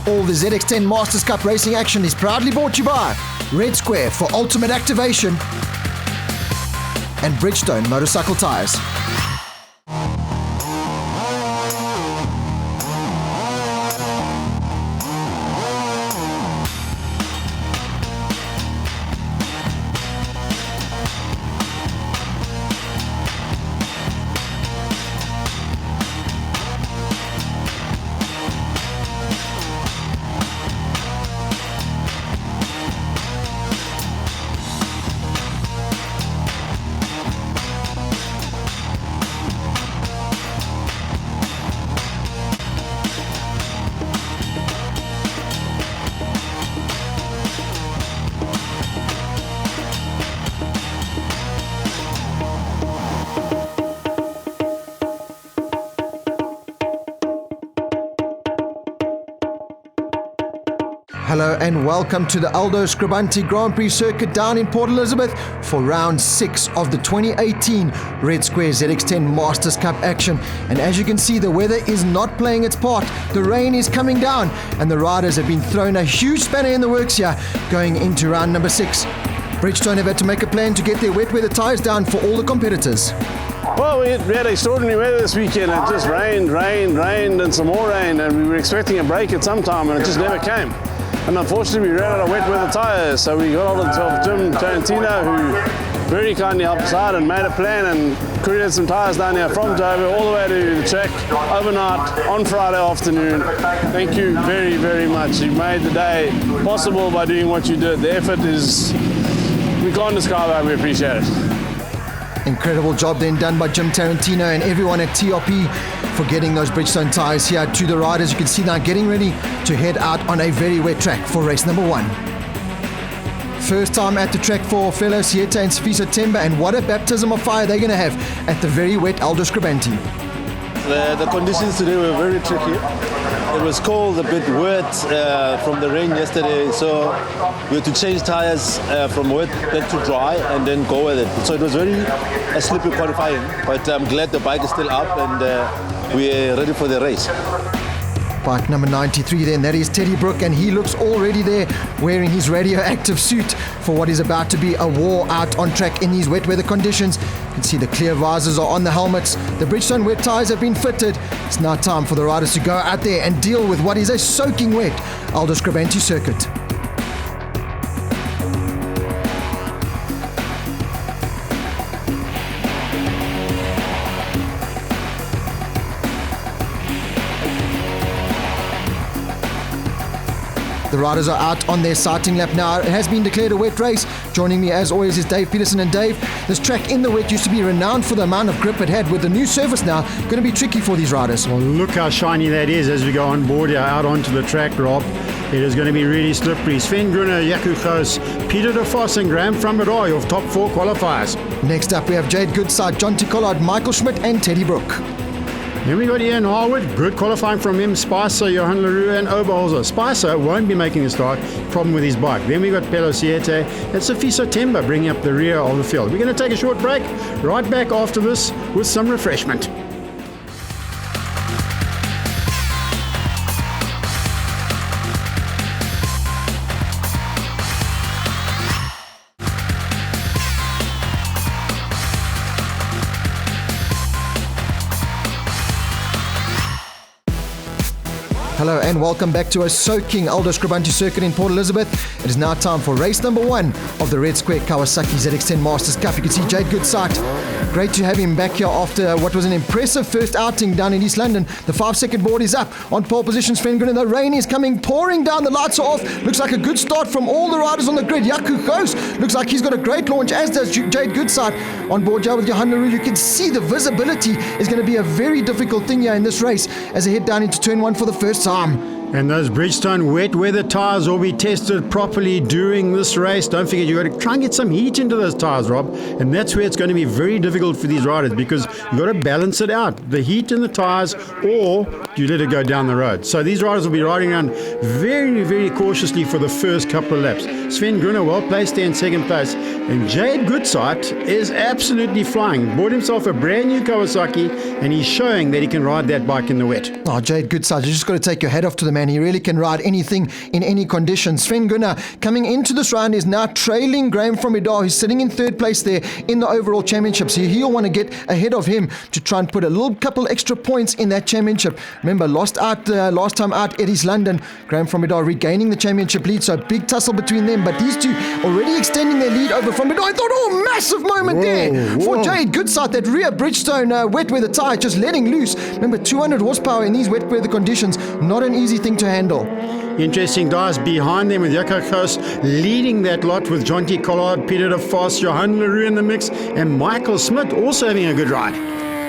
All the ZX10 Masters Cup racing action is proudly brought to you by Red Square for ultimate activation and Bridgestone motorcycle tyres. Hello and welcome to the Aldo Scribante Grand Prix circuit down in Port Elizabeth for round 6 of the 2018 Red Square ZX10 Masters Cup action. And as you can see, the weather is not playing its part. The rain is coming down and the riders have been thrown a huge spanner in the works here going into round number 6. Bridgestone have had to make a plan to get their wet weather tyres down for all the competitors. Well, we had extraordinary weather this weekend. It just rained and some more rain, and we were expecting a break at some time and it just never came. And unfortunately, we ran out of wet weather tyres, so we got hold of Jim Tarantino, who very kindly helped us out and made a plan and created some tyres down here from Dover all the way to the track overnight on Friday afternoon. Thank you very, very much. You made the day possible by doing what you did. The effort is, we can't describe how we appreciate it. Incredible job then done by Jim Tarantino and everyone at TRP for getting those Bridgestone tyres here to the riders. You can see now getting ready to head out on a very wet track for race number 1. First time at the track for fellow Sieta and Sifiso Temba, and what a baptism of fire they're going to have at the very wet Aldo Scribante. The conditions today were very tricky. It was cold, a bit wet from the rain yesterday, so we had to change tires from wet back to dry and then go with it. So it was very slippery qualifying, but I'm glad the bike is still up and we're ready for the race. Bike number 93 then, that is Teddy Brook, and he looks already there wearing his radioactive suit for what is about to be a war out on track in these wet weather conditions. You can see the clear visors are on the helmets. The Bridgestone wet tyres have been fitted. It's now time for the riders to go out there and deal with what is a soaking wet Aldo Scribante circuit. The riders are out on their sighting lap now. It has been declared a wet race. Joining me as always is Dave Peterson. And Dave, this track in the wet used to be renowned for the amount of grip it had. With the new surface now, going to be tricky for these riders. Well, look how shiny that is as we go on board here, out onto the track, Rob. It is going to be really slippery. Sven Gruner, Jaco Goos, Peter de Vos and Graham van der Roy of top 4 qualifiers. Next up, we have Jade Goodside, John T. Collard, Michael Schmidt and Teddy Brook. Then we got Ian Harwood, good qualifying from him, Spicer, Johan Leroux and Oberholzer. Spicer won't be making a start, problem with his bike. Then we got Pelo Siete and Sifiso Temba bringing up the rear of the field. We're going to take a short break, right back after this with some refreshment. Hello and welcome back to a soaking Aldo Scribante circuit in Port Elizabeth. It is now time for race number 1 of the Red Square Kawasaki ZX10 Masters Cup. You can see Jade Goodside. Great to have him back here after what was an impressive first outing down in East London. The 5-second board is up. On pole position, Sven Gruner. The rain is coming, pouring down. The lights are off. Looks like a good start from all the riders on the grid. Jaco Goos looks like he's got a great launch, as does Jade Goodside. On board here with Johan Leroux, you can see the visibility is going to be a very difficult thing here in this race as they head down into turn 1 for the first time. And those Bridgestone wet weather tyres will be tested properly during this race. Don't forget, you've got to try and get some heat into those tyres, Rob. And that's where it's going to be very difficult for these riders because you've got to balance it out. The heat in the tyres, or you let it go down the road. So these riders will be riding around very, very cautiously for the first couple of laps. Sven Gruner well placed there in second place. And Jade Goodsight is absolutely flying. Bought himself a brand new Kawasaki, and he's showing that he can ride that bike in the wet. Oh, Jade Goodsight, you just got to take your hat off to the man. He really can ride anything in any conditions. Sven Gunnar coming into this round is now trailing Graham from Idar, who's sitting in third place there in the overall championship. So he'll want to get ahead of him to try and put a little couple extra points in that championship. Remember, last time out at East London, Graham from Idar regaining the championship lead. So a big tussle between them. But these two already extending their lead over from Idar. I thought, oh, massive moment there for Jade Goodsight. That rear Bridgestone wet weather tyre just letting loose. Remember, 200 horsepower in these wet weather conditions, not an easy thing to handle. Interesting guys behind them with Jaco Goos leading that lot with Jonty Collard, Peter de Vos, Johan Leroux in the mix, and Michael Smith also having a good ride.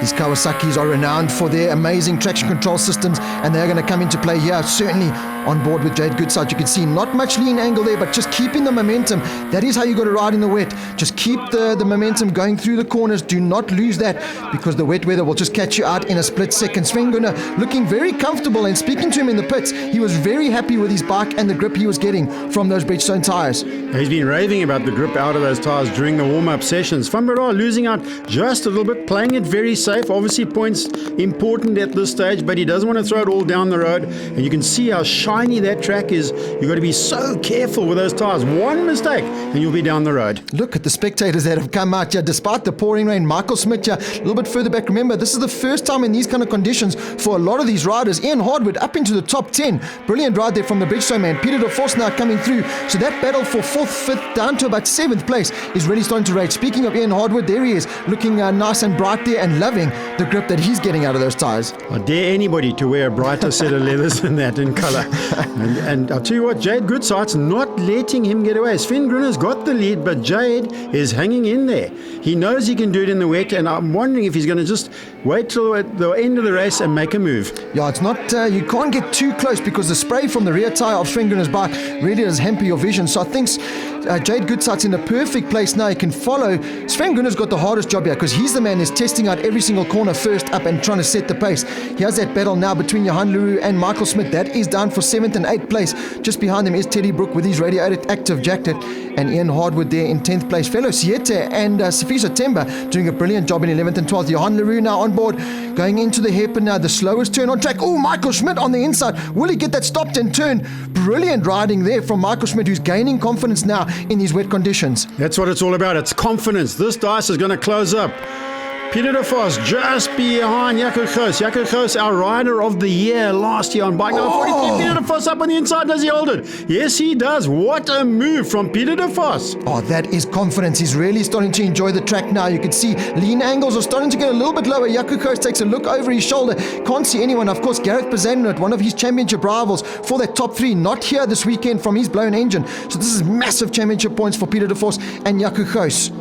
These Kawasaki's are renowned for their amazing traction control systems, and they're going to come into play here, certainly on board with Jade Goodsight. You can see not much lean angle there, but just keeping the momentum. That is how you got to ride in the wet. Just keep the momentum going through the corners. Do not lose that, because the wet weather will just catch you out in a split second. Sven Gunnar looking very comfortable, and speaking to him in the pits, he was very happy with his bike and the grip he was getting from those Bridgestone tyres. He's been raving about the grip out of those tyres during the warm-up sessions. Van Baar losing out just a little bit, playing it very safe. Obviously points important at this stage, but he doesn't want to throw it all down the road. And you can see how shiny that track is. You've got to be so careful with those tyres. One mistake and you'll be down the road. Look at the spectators that have come out here despite the pouring rain. Michael Smith here, a little bit further back. Remember, this is the first time in these kind of conditions for a lot of these riders. Ian Hardwood up into the top 10. Brilliant ride there from the Bridgestone man. Peter de Vos now coming through. So that battle for 4th, 5th, down to about 7th place is really starting to rage. Speaking of Ian Hardwood, there he is, looking nice and bright there and loving the grip that he's getting out of those tyres. I dare anybody to wear a brighter set of leathers than that in colour. And I'll tell you what, Jade Goodsight's not letting him get away. Sven Gruner's got the lead, but Jade is hanging in there. He knows he can do it in the wet, and I'm wondering if he's going to just wait till the end of the race and make a move. Yeah, it's not, you can't get too close because the spray from the rear tyre of Sven Gruner's bike really does hamper your vision. So I think Jade Goodsight's in a perfect place now. He can follow. Sven Gruner's got the hardest job here because he's the man who's testing out every single corner first up and trying to set the pace. He has that battle now between Johan Leroux and Michael Smith. That is down for 7th and 8th place. Just behind them is Teddy Brook with his radioactive jacket, and Ian Hardwood there in 10th place. Fellow Siete and Sifiso Temba doing a brilliant job in 11th and 12th. Johan Leroux now on board, going into the hairpin now, the slowest turn on track. Oh, Michael Schmidt on the inside. Will he get that stopped and turn? Brilliant riding there from Michael Schmidt, who's gaining confidence now in these wet conditions. That's what it's all about. It's confidence. This dice is going to close up. Peter de Vos just behind Jaco Goos. Jaco Goos, our rider of the year last year on bike number 43. Peter de Vos up on the inside. Does he hold it? Yes, he does. What a move from Peter de Vos. Oh, that is confidence. He's really starting to enjoy the track now. You can see lean angles are starting to get a little bit lower. Jaco Goos takes a look over his shoulder. Can't see anyone. Of course, Gareth Bazanot, one of his championship rivals for that top 3, not here this weekend from his blown engine. So this is massive championship points for Peter de Vos and Jaco Goos.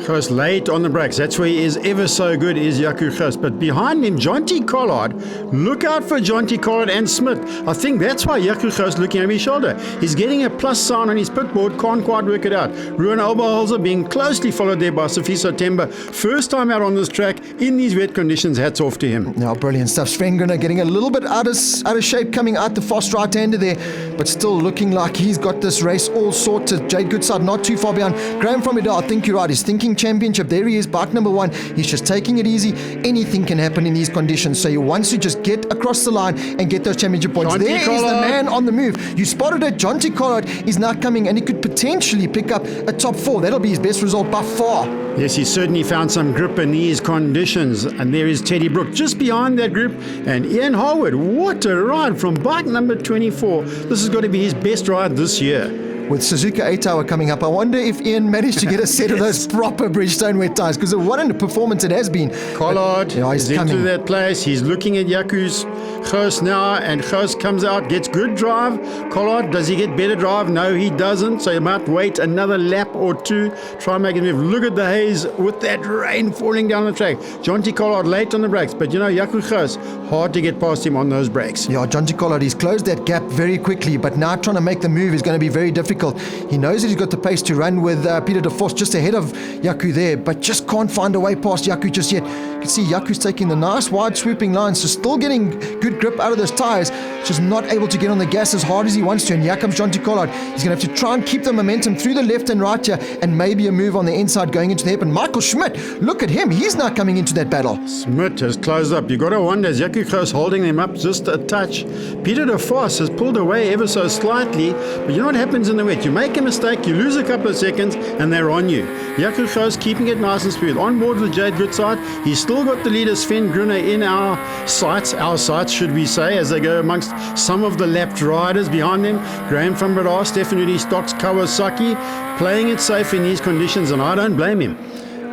Goes late on the brakes. That's where he is ever so good, is Jaco Goos. But behind him, Jonty Collard. Look out for Jonty Collard and Smith. I think that's why Jaco Goos looking over his shoulder. He's getting a plus sign on his pit board. Can't quite work it out. Ruben Oberholzer being closely followed there by Sifiso Temba. First time out on this track in these wet conditions. Hats off to him. Now, brilliant stuff. Sven Gruner getting a little bit out of shape coming out the fast right-hander there, but still looking like he's got this race all sorted. Jade Goodsight not too far behind. Graham from Idar, I think you're right. He's thinking championship. There he is, bike number 1. He's just taking it easy. Anything can happen in these conditions. So he wants to just get across the line and get those championship points. Jonty There Collard is the man on the move. You spotted it. Jonty Collard is now coming, and he could potentially pick up a top 4. That'll be his best result by far. Yes, he certainly found some grip in these conditions. And there is Teddy Brook just behind that group. And Ian Howard, what a ride from bike number 24. This has got to be his best ride this year. with Suzuka 8-hour coming up. I wonder if Ian managed to get a set of those proper Bridgestone wet tyres, because what a performance it has been. Collard he's is coming into that place. He's looking at Jaco's Goos now, and Goos comes out, gets good drive. Collard, does he get better drive? No, he doesn't. So he might wait another lap or two, try and make it move. Look at the haze with that rain falling down the track. Jonty Collard late on the brakes, but Jaco Goos, hard to get past him on those brakes. Yeah, Jonty Collard, he's closed that gap very quickly, but now trying to make the move is going to be very difficult. He knows that he's got the pace to run with Peter de Vos just ahead of Jaco there, but just can't find a way past Jaco just yet. You can see Jaco's taking the nice wide swooping lines, so still getting good grip out of those tyres, just not able to get on the gas as hard as he wants to. And here comes Jonty Collard. He's going to have to try and keep the momentum through the left and right here, and maybe a move on the inside going into the hip. And Michael Schmidt, look at him, he's now coming into that battle. Schmidt has closed up. You got to wonder, is Jaco Goos holding them up just a touch? Peter de Vos has pulled away ever so slightly, but you know what happens in the wet? You make a mistake, you lose a couple of seconds, and they're on you. Jaco Goos keeping it nice and smooth. On board with Jade Goodside. He's still got the leader Sven Gruner in our sights should we say, as they go amongst some of the lapped riders behind them. Graham van Breda, Stefan Udy Stocks, Kawasaki, playing it safe in these conditions, and I don't blame him.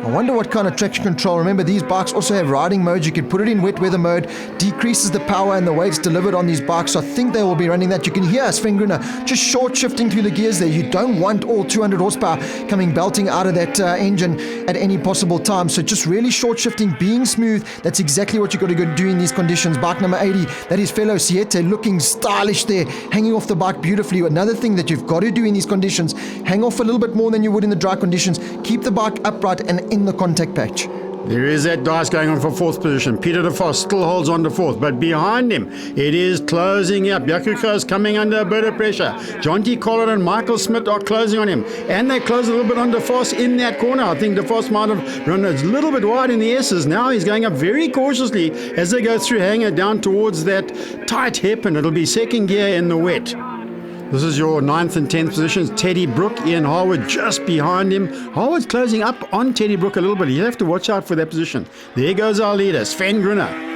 I wonder what kind of traction control. Remember, these bikes also have riding modes. You can put it in wet weather mode, decreases the power and the weights delivered on these bikes. So I think they will be running that. You can hear Sven Gruner just short shifting through the gears there. You don't want all 200 horsepower coming belting out of that engine at any possible time. So just really short shifting, being smooth. That's exactly what you've got to go do in these conditions. Bike number 80, that is fellow Siete, looking stylish there, hanging off the bike beautifully. Another thing that you've got to do in these conditions, hang off a little bit more than you would in the dry conditions. Keep the bike upright and in the contact patch. There is that dice going on for fourth position. Peter de Vos still holds on to fourth, but behind him it is closing up. Jaco Goos coming under a bit of pressure. Jonty Collard and Michael Schmidt are closing on him, and they close a little bit on de Vos in that corner. I think de Vos might have run a little bit wide in the S's. Now he's going up very cautiously as they go through Hanger down towards that tight hip, and it'll be second gear in the wet. This is your 9th and 10th positions. Teddy Brook, Ian Harwood just behind him. Harwood's closing up on Teddy Brook a little bit. You have to watch out for that position. There goes our leader, Sven Gruner.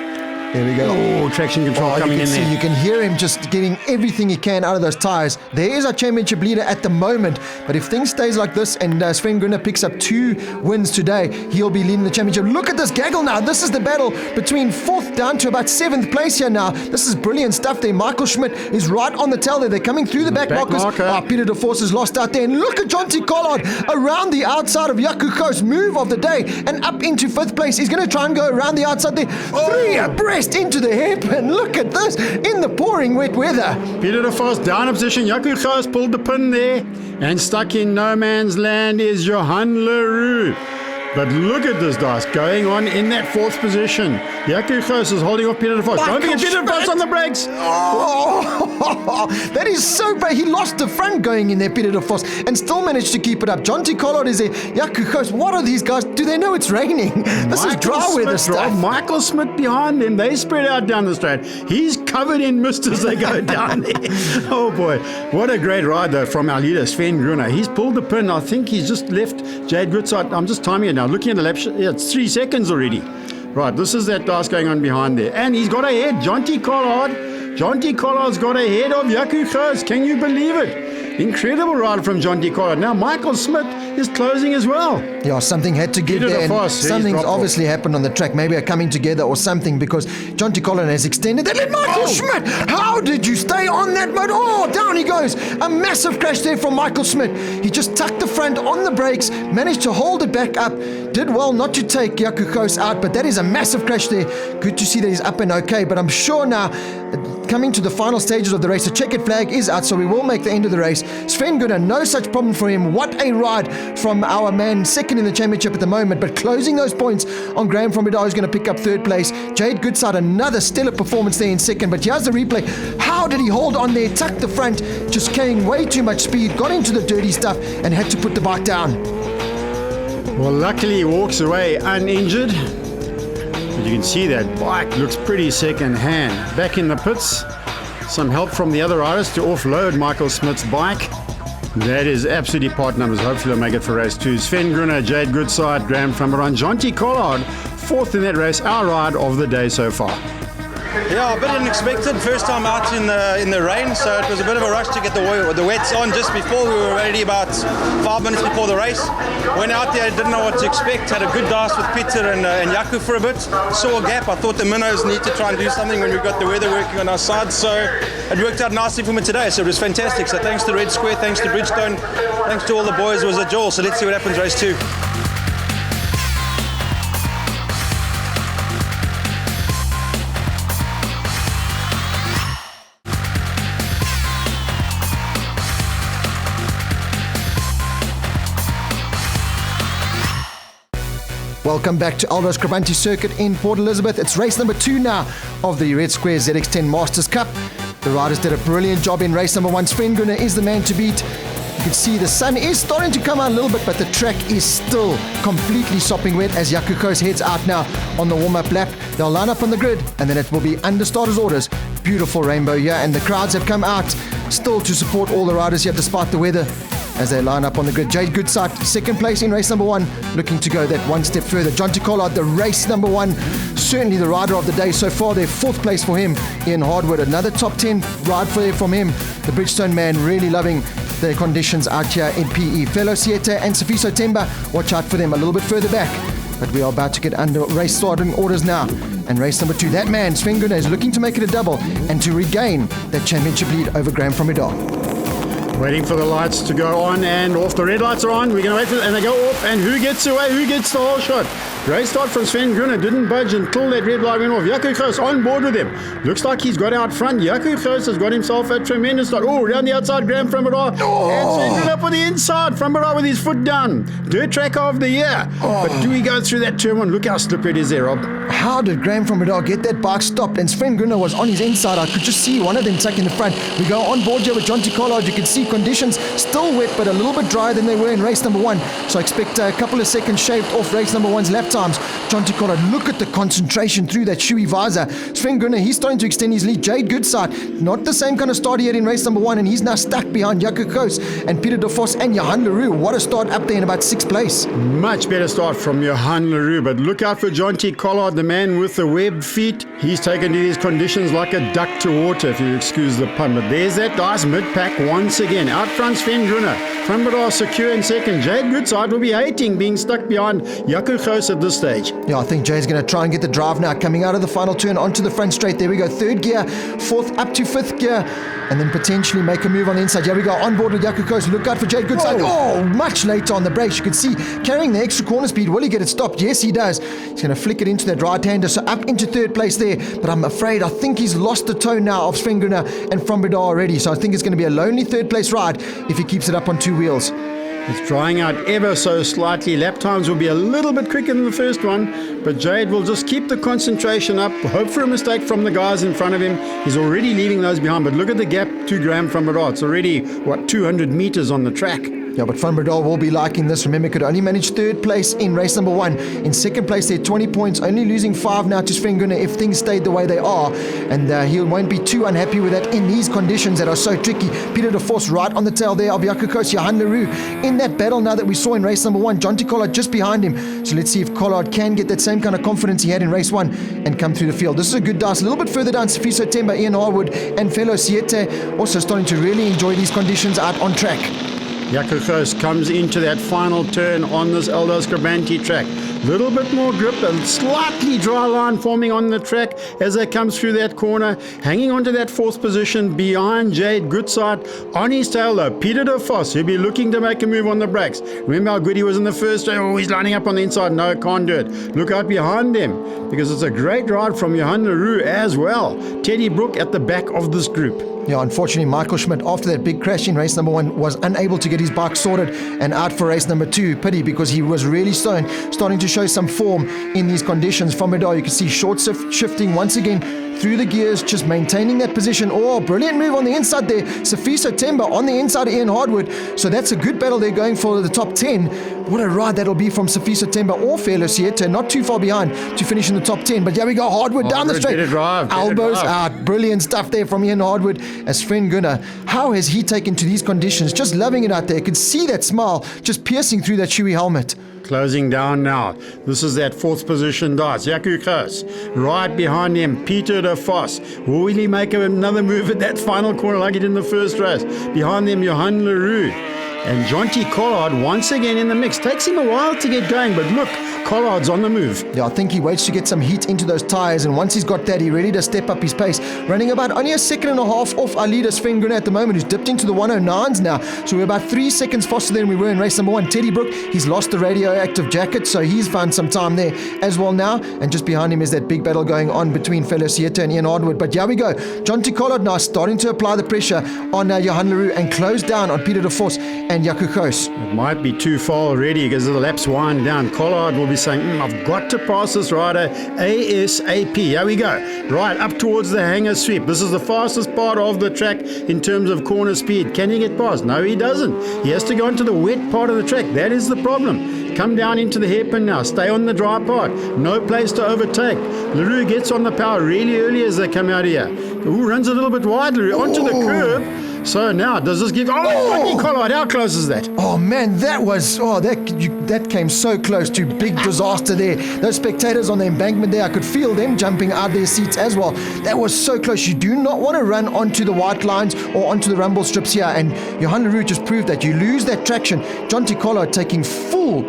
There we go. Oh, traction control coming in there. You can hear him just getting everything he can out of those tyres. There is our championship leader at the moment, but if things stays like this and Sven Gruner picks up 2 wins today, he'll be leading the championship. Look at this gaggle now. This is the battle between 4th down to about 7th place here now. This is brilliant stuff there. Michael Schmidt is right on the tail there. They're coming through the back markers. Peter de Vos is lost out there. And look at Jonty Collard around the outside of Jaco Goos. Move of the day and up into 5th place. He's going to try and go around the outside there. 3 abreast into the hip, and look at this in the pouring wet weather. Peter de Vos down in position. Jaco Goos pulled the pin there, and stuck in no man's land is Johan Leroux. But look at this dice going on in that 4th position. Jaco Goos is holding off Peter de Vos. Don't forget Peter de Vos on the brakes. Oh, that is so bad. He lost the front going in there, Peter de Vos, and still managed to keep it up. Jonty Collard is there. Jaco Goos, what are these guys? Do they know it's raining? This is dry weather stuff. Michael Schmidt behind him. They spread out down the straight. He's covered in mist as they go down there. Oh boy, what a great ride though from our leader, Sven Gruner. He's pulled the pin. I think he's just left Jade Goodside. I'm just timing it now. Looking at the lap, it's 3 seconds already. Right, this is that dice going on behind there. And he's got ahead. Jonty Collard's got ahead of Jaco Goos. Can you believe it? Incredible ride from Jonty Collard. Now Michael Schmidt is closing as well. Yeah, something had to give there. And something's obviously happened on the track. Maybe a coming together or something, because Jonty Collard has extended. They let Michael Schmidt. How did you stay on that mode? Oh, down he goes. A massive crash there from Michael Schmidt. He just tucked the front on the brakes, managed to hold it back up. Did well not to take Jaco Goos out, but that is a massive crash there. Good to see that he's up and okay, but I'm sure now coming to the final stages of the race, the checkered flag is out, so we will make the end of the race. Sven Gruner, no such problem for him. What a ride from our man, second in the championship at the moment, but closing those points on Graham van Breda, who's going to pick up 3rd place. Jade Goodside, another stellar performance there in 2nd, but here's the replay. How did he hold on there, tucked the front, just carrying way too much speed, got into the dirty stuff, and had to put the bike down. Well, luckily he walks away uninjured. But you can see that bike looks pretty second hand. Back in the pits, some help from the other riders to offload Michael Schmidt's bike. That is absolutely part numbers. Hopefully they'll make it for race 2. Sven Gruner, Jade Goodside, Graham van Breda, Jonty Collard, 4th in that race. Our ride of the day so far. Yeah, a bit unexpected. First time out in the rain, so it was a bit of a rush to get the wets on just before. We were ready about 5 minutes before the race. Went out there, didn't know what to expect. Had a good dance with Peter and Jaco for a bit. Saw a gap. I thought the minnows need to try and do something when we've got the weather working on our side. So it worked out nicely for me today. So it was fantastic. So thanks to Red Square, thanks to Bridgestone, thanks to all the boys. It was a jewel. So let's see what happens race 2. Welcome back to Aldo Scribante Circuit in Port Elizabeth. It's race number 2 now of the Red Square ZX10 Masters Cup. The riders did a brilliant job in race number 1. Sven Gunnar is the man to beat. You can see the sun is starting to come out a little bit, but the track is still completely sopping wet as Jaco Koos heads out now on the warm-up lap. They'll line up on the grid, and then it will be under starters' orders. Beautiful rainbow here, and the crowds have come out still to support all the riders here despite the weather as they line up on the grid. Jade Goodsight, second place in race number 1, looking to go that one step further. Jonty Collard, the race number 1, certainly the rider of the day so far. Their 4th place for him. Ian Hardwood, another top 10 ride from him. The Bridgestone man really loving the conditions out here in PE. Fellow Siete and Sifiso Temba, watch out for them a little bit further back. But we are about to get under race starting orders now. And race number 2, that man, Sven Gunnar, is looking to make it a double and to regain that championship lead over Graham from Idar. Waiting for the lights to go on and off. The red lights are on. We're going to wait for it, and they go off. And who gets away? Who gets the whole shot? Great start from Sven Gunnar. Didn't budge until that red light went off. Jaco Koos on board with him. Looks like he's got out front. Jaco Koos has got himself a tremendous start. Oh, down the outside, Graham from Idar. And Sven Gunnar up on the inside. From Idar with his foot down. Dirt track of the year. But do we go through that turn 1? Look how slippery it is there, Rob. How did Graham from Idar get that bike stopped? And Sven Gunnar was on his inside. I could just see one of them tuck in the front. We go on board here with Jonty Collard. You can see conditions still wet, but a little bit drier than they were in race number 1. So I expect a couple of seconds shaved off race number 1's lap times. Jonty Collard, look at the concentration through that shoey visor. Sven Gunnar, he's starting to extend his lead. Jade Goodsight, not the same kind of start he had in race number 1, and he's now stuck behind Jaco Koos and Peter de Vos and Johan Leroux. What a start up there in about 6th place. Much better start from Johan Leroux, but look out for Jonty Collard, the man with the webbed feet. He's taken to these conditions like a duck to water, if you excuse the pun. But there's that nice mid-pack once again. Out front, Sven Gunnar. From Idar secure in second. Jade Goodsight will be hating being stuck behind Jaco Koos at this stage. Yeah, I think Jay's going to try and get the drive now. Coming out of the final turn onto the front straight. There we go. 3rd gear, 4th up to 5th gear. And then potentially make a move on the inside. Here we go. On board with Jaco Koos. Look out for Jade Goodsight. Oh, much later on the brakes. You can see carrying the extra corner speed. Will he get it stopped? Yes, he does. He's going to flick it into that right-hander. So up into 3rd place there. But I'm afraid I think he's lost the tone now of Sven Gunnar and from Idar already. So I think it's going to be a lonely 3rd place ride if he keeps it up on 2 wheels. It's drying out ever so slightly. Lap times will be a little bit quicker than the first one, but Jade will just keep the concentration up, hope for a mistake from the guys in front of him. He's already leaving those behind, but look at the gap to Graham from Idar. It's already, 200 meters on the track. Yeah, but Van Bredal will be liking this. Remember, could only manage 3rd place in race number 1. In 2nd place, they're 20 points, only losing 5 now to Sven Gunnar if things stayed the way they are. And he won't be too unhappy with that in these conditions that are so tricky. Peter de Vos right on the tail there of Jaco Koos, Johan Leroux in that battle now that we saw in race number 1. Jonty Collard just behind him. So let's see if Collard can get that same kind of confidence he had in race 1 and come through the field. This is a good dice. A little bit further down, Sifiso Temba, Ian Harwood, and fellow Siete also starting to really enjoy these conditions out on track. Jaco Koos comes into that final turn on this Aldo Scribante track. Little bit more grip and slightly dry line forming on the track as they come through that corner. Hanging onto that 4th position behind Jade Goodsight. On his tail though, Peter de Vos, he'll be looking to make a move on the brakes. Remember how good he was in the first turn? Oh, he's lining up on the inside. No, can't do it. Look out behind them because it's a great ride from Johan Leroux as well. Teddy Brook at the back of this group. Yeah, unfortunately, Michael Schmidt, after that big crash in race number 1, was unable to get his bike sorted and out for race number 2. Pity, because he was really starting to show some form in these conditions. From Idar, you can see short shifting once again through the gears, just maintaining that position. Oh, brilliant move on the inside there. Sifiso Temba on the inside of Ian Hardwood. So that's a good battle there going for the top 10. What a ride that'll be from Sifiso Temba or Fearless Siete, not too far behind to finish in the top 10. But here we go, Hardwood down the straight. Elbows out. Brilliant stuff there from Ian Hardwood. As Sven Gunnar, how has he taken to these conditions? Just loving it out there. You can see that smile just piercing through that shoey helmet. closing down now. This is that fourth position dart. Jaco Kroos. Right behind him, Peter de Vos. Will he make another move at that final corner like he did in the first race? Behind them, Johan Leroux. And Jonty Collard once again in the mix. Takes him a while to get going, but look, Collard's on the move. Yeah, I think he waits to get some heat into those tyres, and once he's got that, he really does step up his pace. Running about only a second and a half off our leader Sven Grunner at the moment, who's dipped into the 109s now. So we're about 3 seconds faster than we were in race number 1. Teddy Brook, he's lost the radioactive jacket, so he's found some time there as well now. And just behind him is that big battle going on between Felicieta and Ian Hardwood. But here we go. Jonty Collard now starting to apply the pressure on Johan Leroux and close down on Peter de Vos and Jaco Kroos. It might be too far already because the laps wind down. Collard will be saying, I've got to pass this rider ASAP. Here we go. Right up towards the hanger sweep. This is the fastest part of the track in terms of corner speed. Can he get past? No, he doesn't. He has to go into the wet part of the track. That is the problem. Come down into the hairpin now. Stay on the dry part. No place to overtake. Leroux gets on the power really early as they come out here. Ooh, runs a little bit wide, Leroux, onto the curb. So now, does this give... Oh, Collard, how close is that? Oh, man, that was... Oh, that came so close to big disaster there. Those spectators on the embankment there, I could feel them jumping out their seats as well. That was so close. You do not want to run onto the white lines or onto the rumble strips here. And Johan Leroux just proved that. You lose that traction. Jonty Collard taking full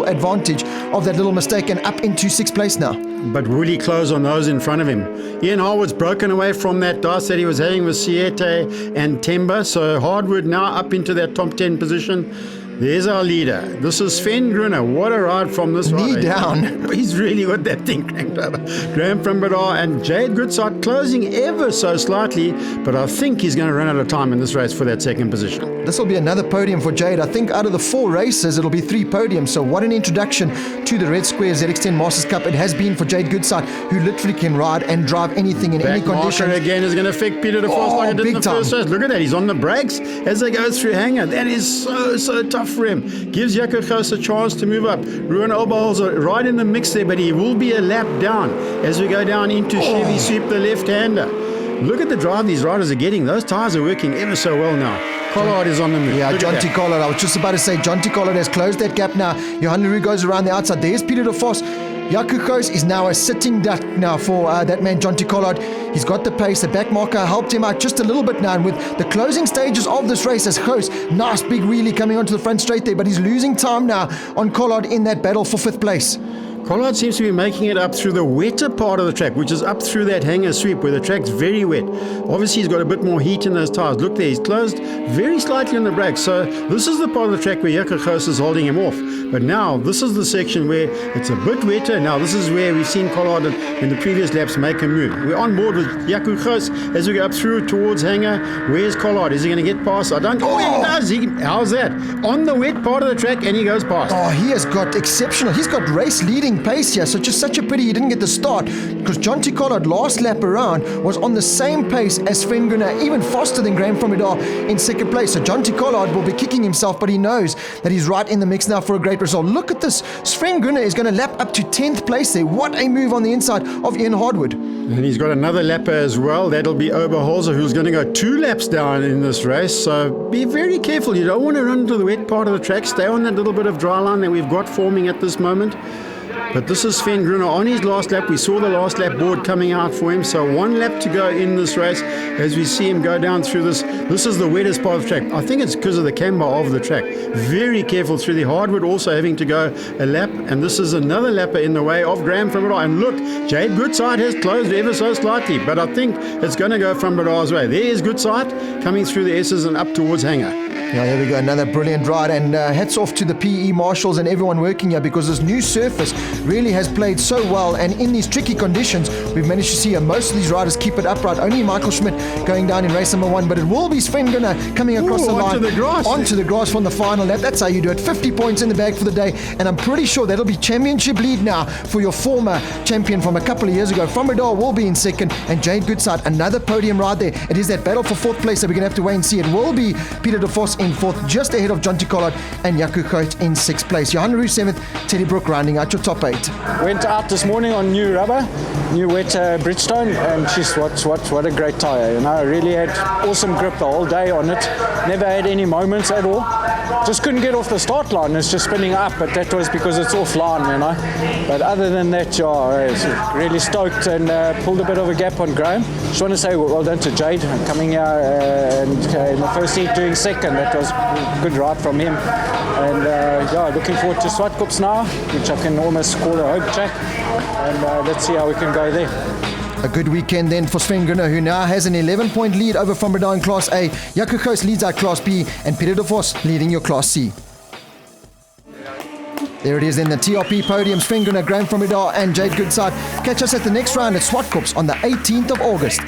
advantage of that little mistake and up into 6th place now. But will he close on those in front of him? Ian Hardwood's broken away from that dice that he was having with Siete and Temba. So Hardwood now up into that top 10 position. There's our leader. This is Sven Grunner. What a ride from this rider. Knee down. He's really got that thing cranked over. Graham from Badar and Jade Goodside closing ever so slightly, but I think he's going to run out of time in this race for that second position. This will be another podium for Jade. I think out of the 4 races, it'll be 3 podiums. So what an introduction to the Red Square ZX10 Masters Cup it has been for Jade Goodside, who literally can ride and drive anything in any condition. Back again is going to affect Peter de Vos like it did in the first race. Look at that. He's on the brakes as they go through hanger. That is so tough for him. Gives Jaco Kroos a chance to move up. Ruben Oberholzer right in the mix there, but he will be a lap down as we go down into Chevy Sweep, the left-hander. Look at the drive these riders are getting. Those tyres are working ever so well now. Collard is on the move. Yeah, Jonty Collard. I was just about to say, Jonty Collard has closed that gap now. Johan Leroux goes around the outside. There's Peter de Vos. Jaco Kroos is now a sitting duck now for that man, Jonty Collard. He's got the pace. The back marker helped him out just a little bit now. And with the closing stages of this race, as Kroos, nice big wheelie coming onto the front straight there, but he's losing time now on Collard in that battle for 5th place. Collard seems to be making it up through the wetter part of the track, which is up through that hanger sweep where the track's very wet. Obviously, he's got a bit more heat in those tyres. Look there, he's closed very slightly on the brakes. So this is the part of the track where Jaco Kroos is holding him off. But now, this is the section where it's a bit wetter. Now, this is where we've seen Collard in the previous laps make a move. We're on board with Jaco Kroos as we go up through towards hanger. Where's Collard? Is he going to get past? I don't... Oh, he does! How's that? On the wet part of the track, and he goes past. Oh, he has got exceptional. He's got race-leading pace here. So just such a pity he didn't get the start, because Jonty Collard last lap around was on the same pace as Sven Grunner, even faster than Graham from Idar in 2nd place. So Jonty Collard will be kicking himself, but he knows that he's right in the mix now for a great result. Look at this. Sven Grunner is going to lap up to 10th place there. What a move on the inside of Ian Hardwood. And he's got another lapper as well. That'll be Oberholzer, who's going to go 2 laps down in this race. So be very careful. You don't want to run into the wet part of the track. Stay on that little bit of dry line that we've got forming at this moment. But this is Sven Grunner on his last lap. We saw the last lap board coming out for him. So 1 lap to go in this race as we see him go down through this. This is the wettest part of the track. I think it's because of the camber of the track. Very careful through the Hardwood, also having to go a lap. And this is another lapper in the way of Graham from Badar. And look, Jade Goodside has closed ever so slightly. But I think it's going to go from Badar's way. There's Goodside coming through the S's and up towards hanger. Yeah, here we go, another brilliant ride, and hats off to the PE marshals and everyone working here, because this new surface really has played so well, and in these tricky conditions we've managed to see most of these riders keep it upright. Only Michael Schmidt going down in race number 1, but it will be Sven Grunner coming across the line onto the grass from the final lap. That's how you do it. 50 points in the bag for the day, and I'm pretty sure that'll be championship lead now for your former champion from a couple of years ago. From Badar will be in 2nd, and Jade Goodside, another podium ride there. It is that battle for 4th place that we're going to have to wait and see. It will be Peter de Vos in 4th, just ahead of John Collard and Jaco Goet in 6th place. Johan Roos 7th, Teddy Brook rounding out your top 8. Went out this morning on new rubber, new wet Bridgestone, and geez, what a great tyre. You know, I really had awesome grip the whole day on it. Never had any moments at all. Just couldn't get off the start line. It's just spinning up, but that was because it's offline, you know. But other than that, yeah, I was really stoked and pulled a bit of a gap on Graham. Just want to say well done to Jade coming here and in the first heat doing second. That was a good ride from him. And yeah, looking forward to Swartkops now, which I can almost call a hope track. And let's see how we can go there. A good weekend then for Sven Gunnar, who now has an 11-point lead over Van Breda in Class A. Jaco Goet leads out Class B, and Peter de Vos leading your Class C. There it is then, the TRP podium. Sven Gunnar, Graham Van Breda and Jade Goodside. Catch us at the next round at Swartkops on the 18th of August.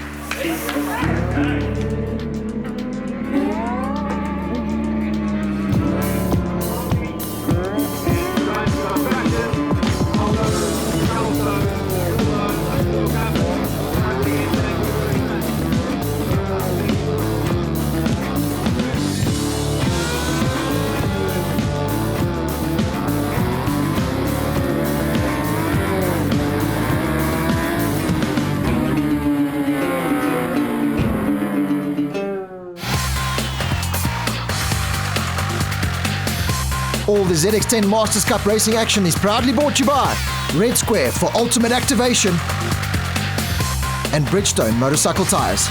All the ZX10 Masters Cup racing action is proudly brought to you by Red Square for ultimate activation and Bridgestone motorcycle tyres.